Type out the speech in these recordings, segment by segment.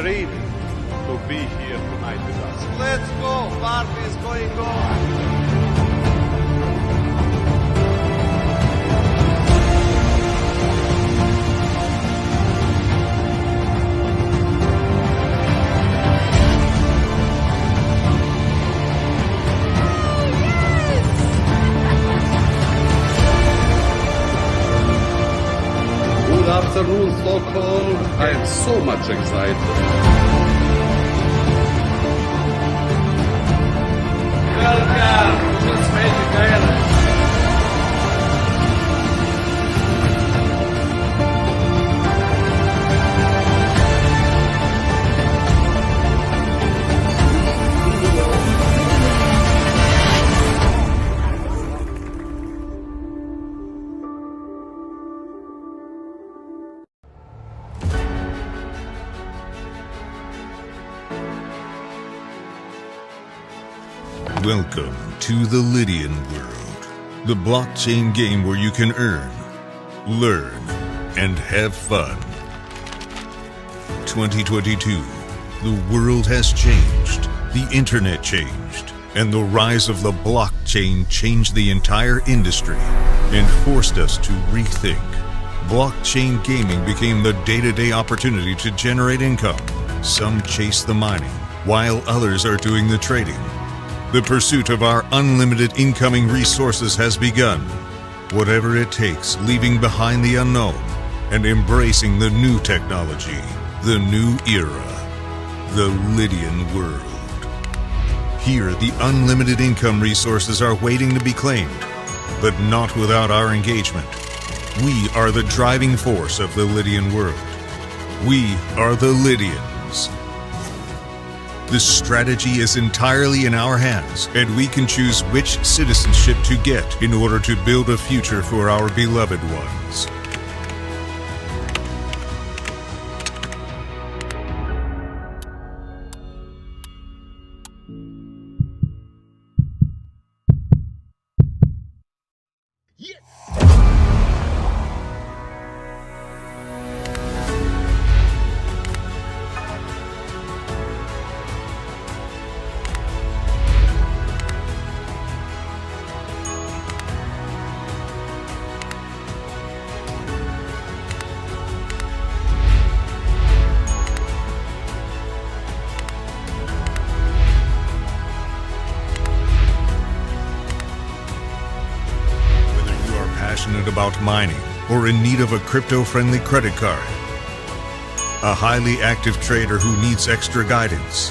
ready to be here tonight with us. Let's go! Party is going on! Good afternoon, Stockholm. I am so much excited. Welcome to Space Island. Welcome to the Lydian world, the blockchain game where you can earn, learn, and have fun. 2022, the world has changed, the internet changed, and the rise of the blockchain changed the entire industry and forced us to rethink. Blockchain gaming became the day-to-day opportunity to generate income. Some chase the mining, while others are doing the trading. The pursuit of our unlimited incoming resources has begun. Whatever it takes, leaving behind the unknown and embracing the new technology, the new era, the Lydian world. Here, the unlimited income resources are waiting to be claimed, but not without our engagement. We are the driving force of the Lydian world. We are the Lydians. The strategy is entirely in our hands, and we can choose which citizenship to get in order to build a future for our beloved ones. Passionate about mining or in need of a crypto-friendly credit card, a highly active trader who needs extra guidance,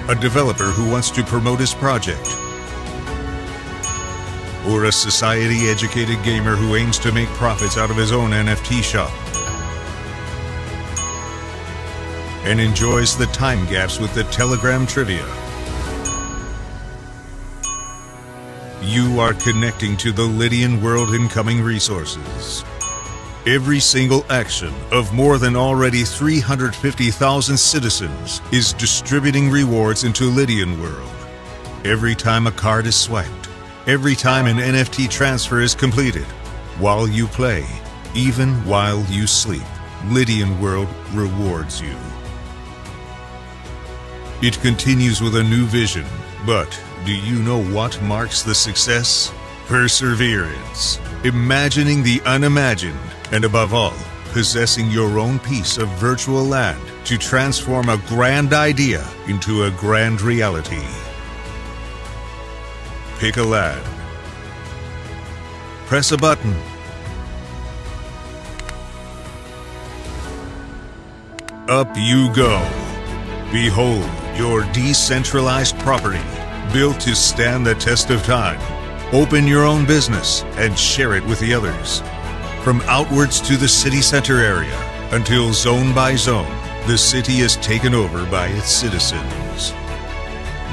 a developer who wants to promote his project, or a society-educated gamer who aims to make profits out of his own NFT shop and enjoys the time gaps with the Telegram trivia. You are connecting to the Lydian world incoming resources. Every single action of more than already 350,000 citizens is distributing rewards into Lydian world. Every time a card is swiped, every time an NFT transfer is completed, while you play, even while you sleep, Lydian world rewards you. It continues with a new vision, but do you know what marks the success? Perseverance, imagining the unimagined, and above all, possessing your own piece of virtual land to transform a grand idea into a grand reality. Pick a land. Press a button. Up you go. Behold your decentralized property, built to stand the test of time. Open your own business and share it with the others. From outwards to the city center area, until zone by zone, the city is taken over by its citizens.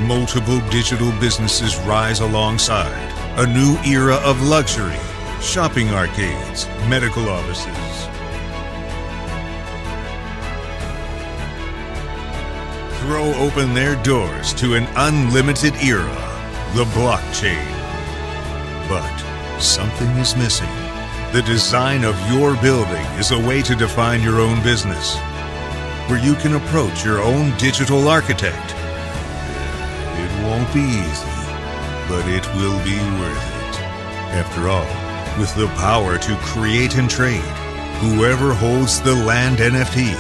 Multiple digital businesses rise alongside. A new era of luxury, shopping arcades, medical offices. Throw open their doors to an unlimited era, the blockchain. But something is missing. The design of your building is a way to define your own business. where you can approach your own digital architect. It won't be easy, but it will be worth it. After all, with the power to create and trade, whoever holds the land NFT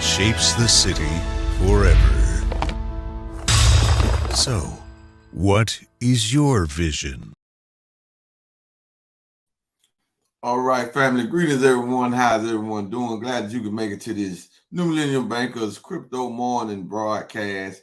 shapes the city forever. So, what is your vision? All right, family. Greetings, everyone. How's everyone doing? Glad that you can make it to this New Millennium Bankers Crypto Morning broadcast.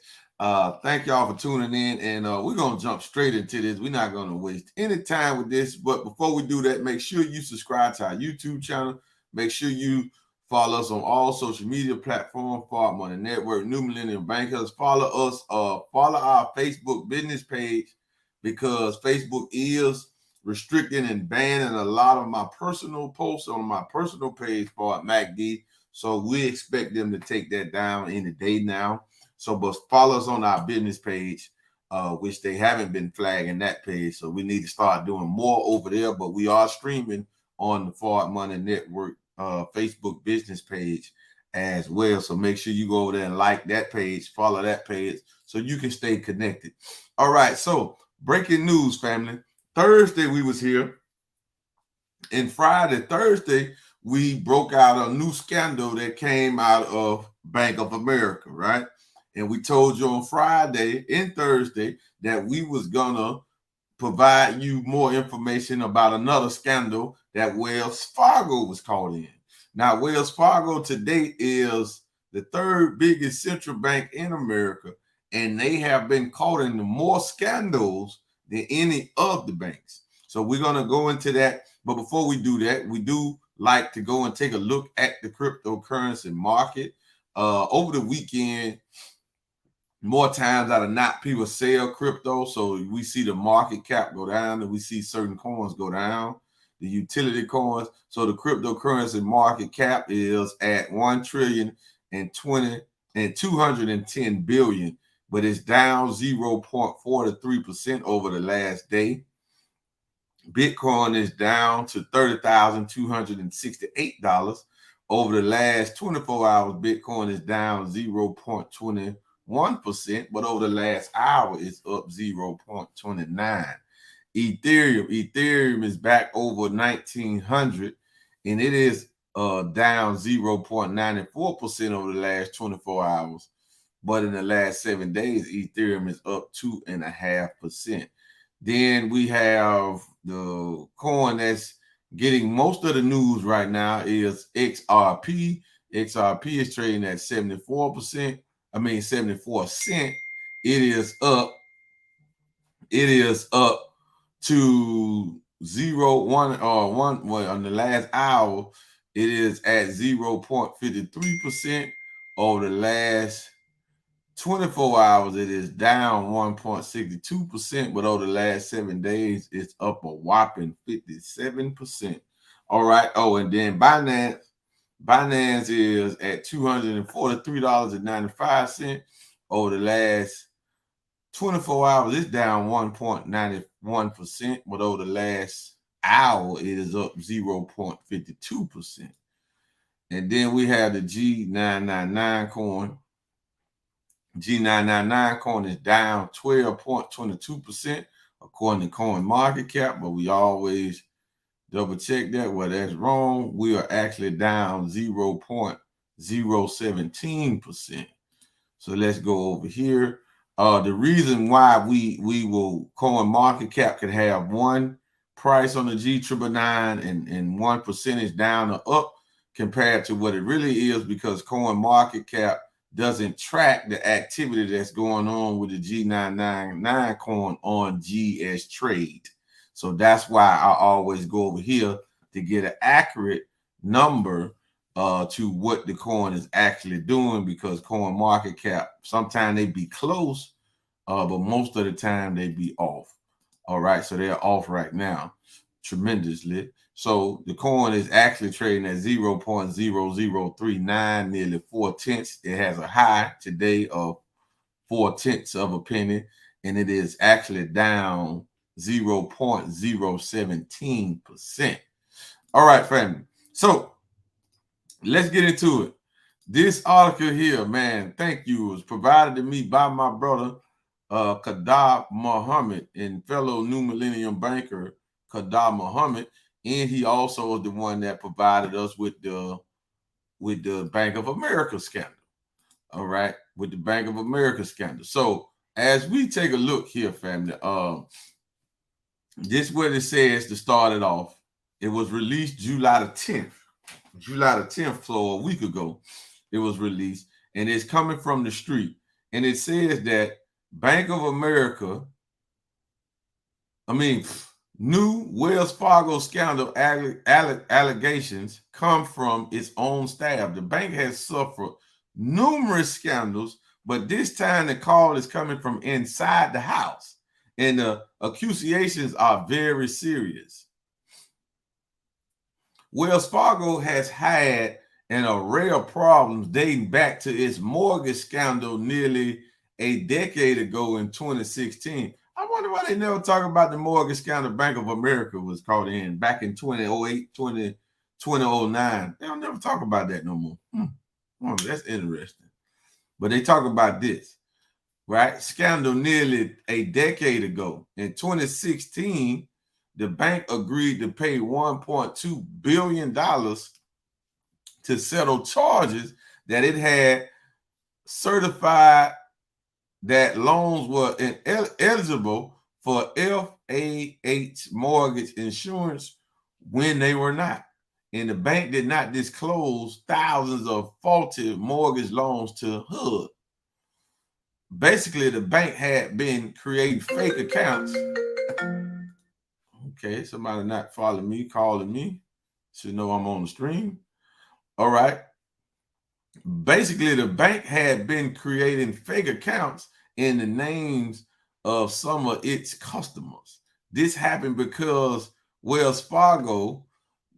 Thank y'all for tuning in, and we're going to jump straight into this. We're not going to waste any time with this, but before we do that, make sure you subscribe to our YouTube channel. Make sure you follow us on all social media platforms, Fargo Money Network, New Millennium Bankers. Follow us, follow our Facebook business page, because Facebook is restricting and banning a lot of my personal posts on my personal page for MACD. So we expect them to take that down any day now. So, but follow us on our business page, which they haven't been flagging that page. So we need to start doing more over there. But we are streaming on the Fargo Money Network Facebook business page as well. So make sure you go over there and like that page, follow that page, so you can stay connected. All right. So breaking news, family. Thursday we was here, and Thursday we broke out a new scandal that came out of Bank of America, right? And we told you on Friday and Thursday that we was gonna provide you more information about another scandal that Wells Fargo was caught in. Now, Wells Fargo today is the third biggest central bank in America, and they have been caught in more scandals than any of the banks. So we're going to go into that. But before we do that, we do like to go and take a look at the cryptocurrency market. Over the weekend, more times out of not, people sell crypto. So we see the market cap go down, and we see certain coins go down, the utility coins. So the cryptocurrency market cap is at 1,210 billion. But it's down 0.43% over the last day. Bitcoin is down to $30,268. Over the last 24 hours, Bitcoin is down 0.21%, but over the last hour, it's up 0.29. Ethereum is back over 1,900, and it is down 0.94% over the last 24 hours. But in the last 7 days, Ethereum is up 2.5%. Then we have the coin that's getting most of the news right now is XRP. XRP is trading at 74 cents. It is up to 0.1 well, on the last hour, it is at 0.53%. Over the last 24 hours, it is down 1.62%, but over the last 7 days, it's up a whopping 57%. All right. Oh, and then Binance is at $243.95. Over the last 24 hours, it's down 1.91%, but over the last hour, it is up 0.52%. And then we have the G999 coin. G999 coin is down 12.22% according to Coin Market Cap, but we always double check that. Well, that's wrong. We are actually down 0.017%. So let's go over here. The reason why we will Coin Market Cap could have one price on the G999 and 1% down or up compared to what it really is, because Coin Market Cap doesn't track the activity that's going on with the G999 coin on GS Trade. So that's why I always go over here to get an accurate number to what the coin is actually doing, because Coin Market Cap, sometimes they be close, but most of the time they be off. All right, so they're off right now tremendously. So the coin is actually trading at 0.0039, nearly 4/10. It has a high today of 4/10 of a penny, and it is actually down 0.017%. All right, family. So let's get into it. This article here, man, thank you, was provided to me by my brother, Kadar Muhammad, and fellow New Millennium banker, Kadar Muhammad. And he also was the one that provided us with the Bank of America scandal. All right, with the Bank of America scandal. So as we take a look here, family, this is what it says to start it off. It was released July the 10th. July the 10th, so a week ago, it was released, and it's coming from the street. And it says that Bank of America, new Wells Fargo scandal allegations come from its own staff. The bank has suffered numerous scandals, but this time the call is coming from inside the house, and the accusations are very serious. Wells Fargo has had an array of problems dating back to its mortgage scandal nearly a decade ago in 2016. I wonder why they never talk about the mortgage scandal Bank of America was caught in back in 2008, 2009. They don't never talk about that no more. That's interesting. But they talk about this, right? Scandal nearly a decade ago. In 2016, the bank agreed to pay $1.2 billion to settle charges that it had certified that loans were eligible for FHA mortgage insurance when they were not. And the bank did not disclose thousands of faulty mortgage loans to HUD. Basically, the bank had been creating fake accounts. Okay, somebody not following me, calling me. Should know I'm on the stream. All right. Basically, the bank had been creating fake accounts in the names of some of its customers. This happened because Wells Fargo,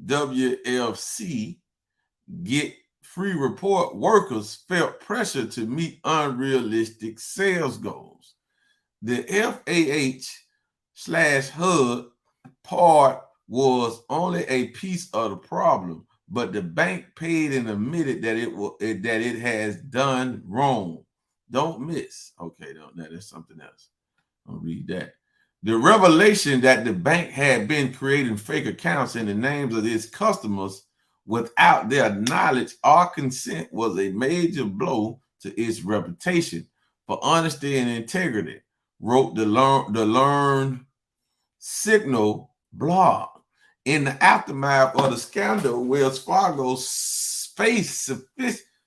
WFC, Get Free Report workers felt pressure to meet unrealistic sales goals. The FAH/HUD part was only a piece of the problem, but the bank paid and admitted that it has done wrong. Don't miss. Okay, no, that's something else. I'll read that. The revelation that the bank had been creating fake accounts in the names of its customers without their knowledge or consent was a major blow to its reputation for honesty and integrity, wrote the Learned Signal blog. In the aftermath of the scandal, Wells Fargo faced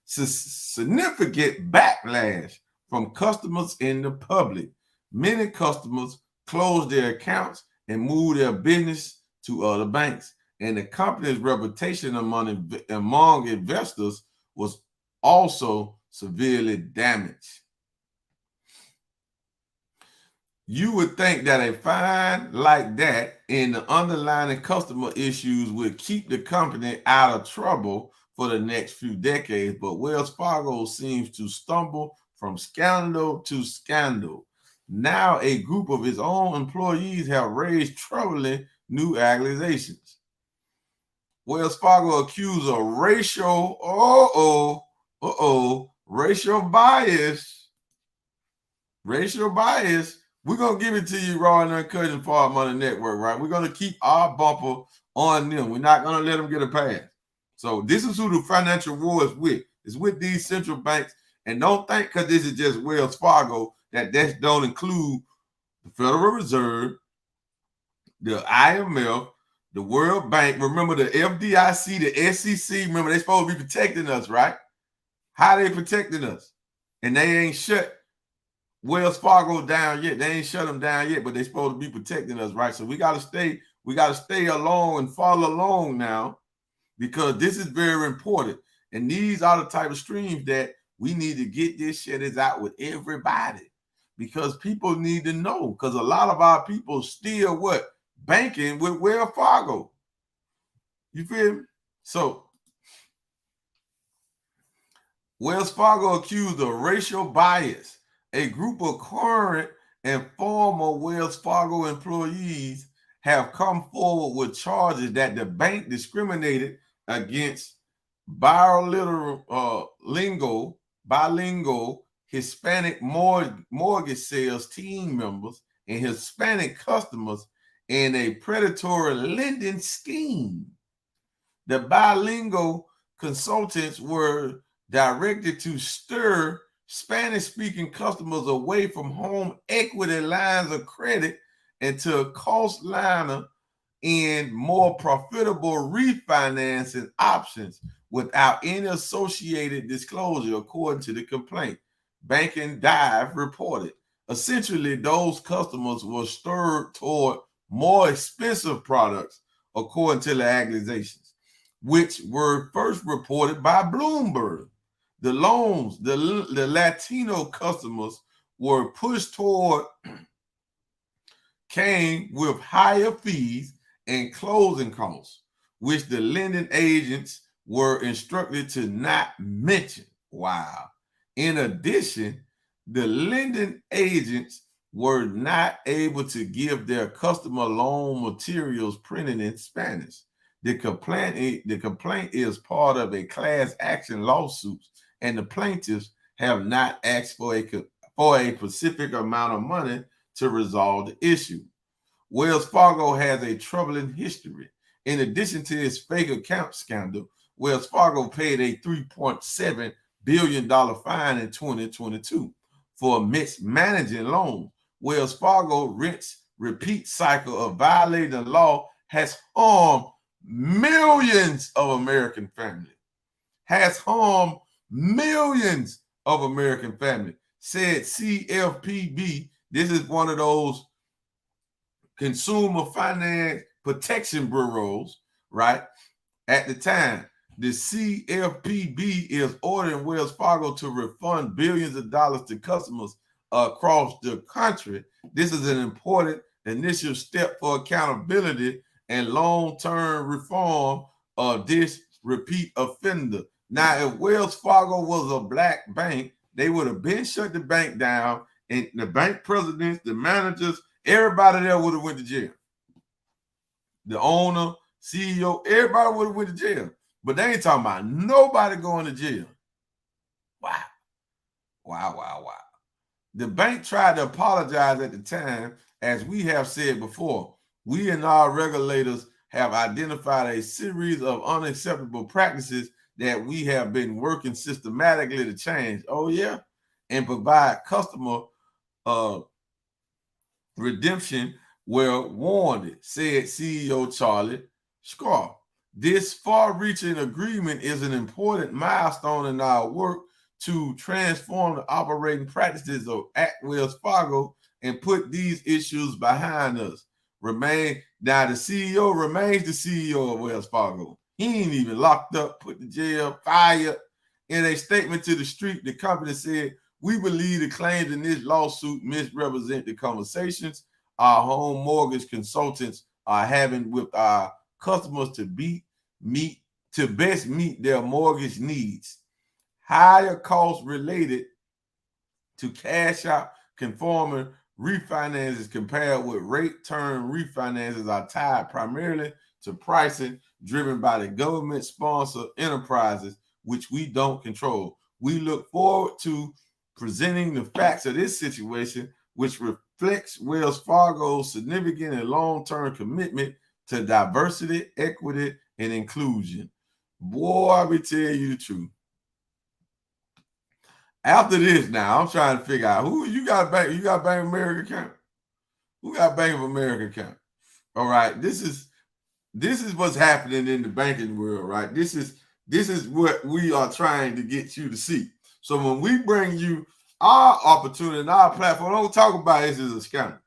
significant backlash from customers in the public. Many customers closed their accounts and moved their business to other banks, and the company's reputation among investors was also severely damaged. You would think that a fine like that and the underlying customer issues would keep the company out of trouble for the next few decades, but Wells Fargo seems to stumble from scandal to scandal. Now a group of its own employees have raised troubling new accusations. Wells Fargo accused of racial bias. Racial bias. We're going to give it to you raw and uncut and Farm Money Network, right? We're going to keep our bumper on them. We're not going to let them get a pass. So this is who the financial war is with. It's with these central banks. And don't think because this is just Wells Fargo that don't include the Federal Reserve, the IMF, the World Bank. Remember the FDIC, the SEC. Remember, they're supposed to be protecting us, right? How they protecting us? And they ain't shut Wells Fargo down yet. They ain't shut them down yet, but they're supposed to be protecting us, right? So we got to stay along and follow along now, because this is very important. And these are the type of streams that we need to get this shit is out with everybody, because people need to know, because a lot of our people still banking with Wells Fargo. You feel me? So Wells Fargo accused of racial bias. A group of current and former Wells Fargo employees have come forward with charges that the bank discriminated against bilingual Hispanic mortgage sales team members and Hispanic customers in a predatory lending scheme. The bilingual consultants were directed to stir Spanish-speaking customers away from home equity lines of credit and to cost-liner in more profitable refinancing options without any associated disclosure, according to the complaint. Banking Dive reported. Essentially, those customers were stirred toward more expensive products, according to the accusations, which were first reported by Bloomberg. The loans, the Latino customers were pushed toward came with higher fees and closing costs, which the lending agents were instructed to not mention. Wow. In addition, the lending agents were not able to give their customer loan materials printed in Spanish. The complaint is part of a class action lawsuit, and the plaintiffs have not asked for a specific amount of money to resolve the issue. Wells Fargo has a troubling history. In addition to its fake account scandal, Wells Fargo paid a $3.7 billion fine in 2022 for mismanaging loans. Wells Fargo repeat cycle of violating the law has harmed millions of American families. Said CFPB. This is one of those consumer finance protection bureaus, right? At the time, the CFPB is ordering Wells Fargo to refund billions of dollars to customers across the country. This is an important initial step for accountability and long-term reform of this repeat offender. Now, if Wells Fargo was a black bank, they would have been shut the bank down, and the bank presidents, the managers, everybody there would have went to jail. The owner, CEO, everybody would have went to jail. But they ain't talking about nobody going to jail. Wow. The bank tried to apologize at the time. As we have said before, we and our regulators have identified a series of unacceptable practices that we have been working systematically to change. Oh, yeah. And provide customer redemption where warranted, said CEO Charlie Scarf. This far-reaching agreement is an important milestone in our work to transform the operating practices of Wells Fargo and put these issues behind us. Now the CEO remains the CEO of Wells Fargo. He ain't even locked up, put in jail, fired. In a statement to the street, the company said, "We believe the claims in this lawsuit misrepresent the conversations our home mortgage consultants are having with our customers to best meet their mortgage needs. Higher costs related to cash out conforming refinances compared with rate term refinances are tied primarily to pricing driven by the government sponsored enterprises, which we don't control. We look forward to presenting the facts of this situation, which reflects Wells Fargo's significant and long-term commitment to diversity, equity, and inclusion." Boy, I will tell you the truth. After this, now I'm trying to figure out who you got. You got Bank of America account? Who got Bank of America account? All right, this is what's happening in the banking world, right? This is what we are trying to get you to see. So when we bring you our opportunity and our platform, don't talk about this as a scandal.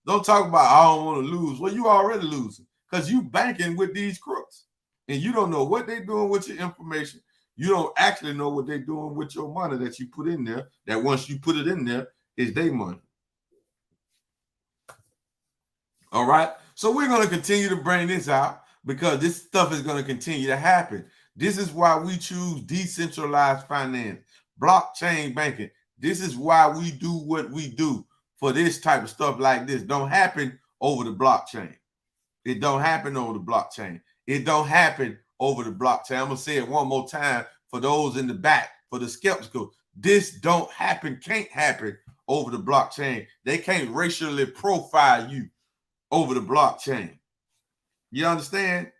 Don't talk about I don't want to lose. Well, you already losing because you banking with these crooks, and you don't know what they're doing with your information. You don't actually know what they're doing with your money that you put in there, that once you put it in there, is their money. All right? So we're going to continue to bring this out because this stuff is going to continue to happen. This is why we choose decentralized finance, blockchain banking. This is why we do what we do for this type of stuff like this. Don't happen over the blockchain. It don't happen over the blockchain. It don't happen over the blockchain. I'm going to say it one more time for those in the back, for the skeptical. This don't happen, can't happen over the blockchain. They can't racially profile you over the blockchain. You understand?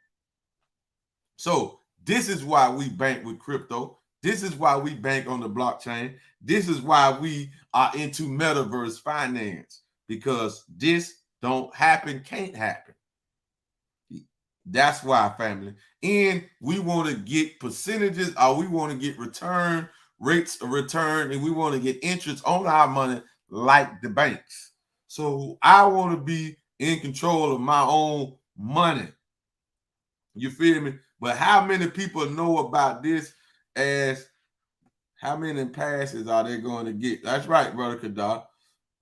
So this is why we bank with crypto. This is why we bank on the blockchain. This is why we are into metaverse finance, because this don't happen, can't happen. That's why, family. And we want to get percentages, or we want to get return rates of return, and we want to get interest on our money like the banks. So I want to be in control of my own money. You feel me? But how many people know about this? As how many passes are they going to get? That's right, brother Kadar.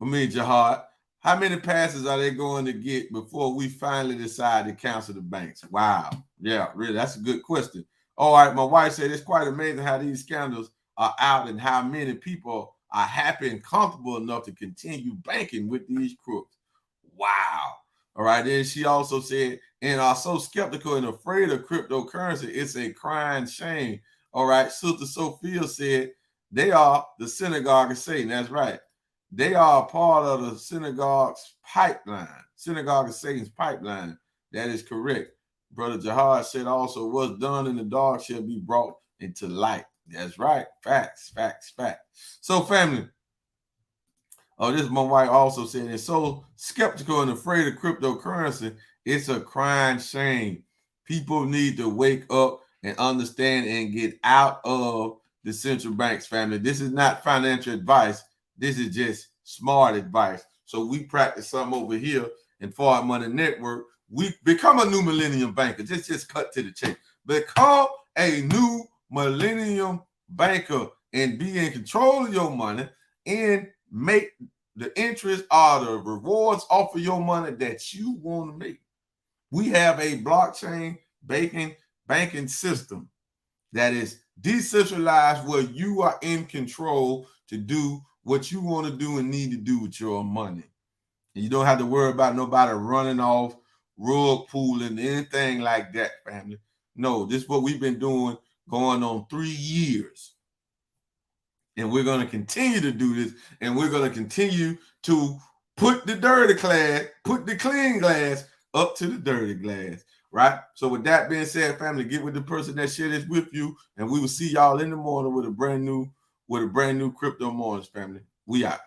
Jihad. How many passes are they going to get before we finally decide to cancel the banks? Wow. Yeah, really, that's a good question. All right, my wife said it's quite amazing how these scandals are out and how many people are happy and comfortable enough to continue banking with these crooks. Wow. All right, then she also said, and are so skeptical and afraid of cryptocurrency, it's a crying shame. All right, Sister Sophia said, they are the synagogue of Satan. That's right. They are a part of the synagogue's pipeline, synagogue of Satan's pipeline. That is correct. Brother Jihad said also, what's done in the dark shall be brought into light. That's right. Facts, facts, facts. So, family, this my wife also said, it's so skeptical and afraid of cryptocurrency, it's a crying shame. People need to wake up and understand and get out of the central banks, family. This is not financial advice. This is just smart advice. So we practice something over here in Forward Money Network. We become a new millennium banker. Just cut to the chase. Become a new millennium banker and be in control of your money and make the interest or the rewards off of your money that you want to make. We have a blockchain banking system that is decentralized, where you are in control to do what you want to do and need to do with your money. And you don't have to worry about nobody running off, rug pulling, anything like that, family. No, this is what we've been doing going on 3 years. And we're going to continue to do this, and we're going to continue to put the dirty glass, put the clean glass up to the dirty glass, right? So with that being said, family, get with the person that shared this with you, and we will see y'all in the morning with a brand new Crypto Mornings, family. We out.